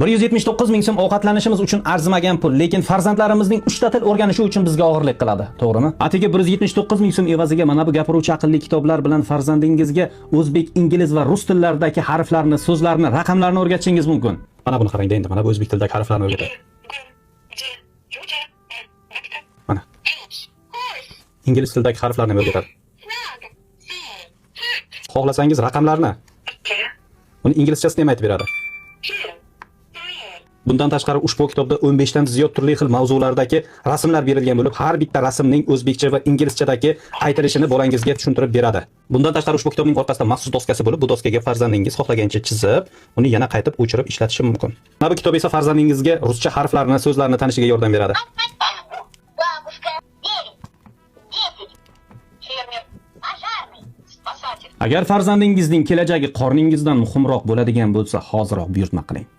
179 ming so'm ovqatlanishimiz uchun arzimagan pul, lekin farzandlarimizning 3 ta til o'rganishi uchun bizga og'irlik qiladi, to'g'rimi? Atigi 179 ming so'm evaziga mana bu gapiruvchi aqlli kitoblar bilan farzandingizga o'zbek, ingliz va rus tillaridagi harflarni, so'zlarni, raqamlarni o'rgatishingiz mumkin. Mana buni qarang endi, mana bu o'zbek tilidagi harflarni o'rgatadi. Mana. Ingliz tilidagi harflarni o'rgatadi. Xohlasangiz raqamlarni uni inglizchasini ham aytib beradi. Bundan tashqari ushbu kitobda 15 dan ziyod turli xil mavzulardagi rasmlar berilgan bo'lib, har bitta rasmning o'zbekcha va inglizchadagi aytilishini bolangizga tushuntirib beradi. Bundan tashqari ushbu kitobning orqasida maxsus doskasi bo'lib, bu doskaga farzandingiz xohlagancha chizib, uni yana qaytib o'chirib ishlatishi mumkin. Mana bu kitob esa farzandingizga ruscha harflarni, so'zlarni tanishiga yordam beradi. Agar farzandingizning kelajagi qorningizdan muhimroq bo'ladigan bo'lsa, hoziroq buyurtma qiling.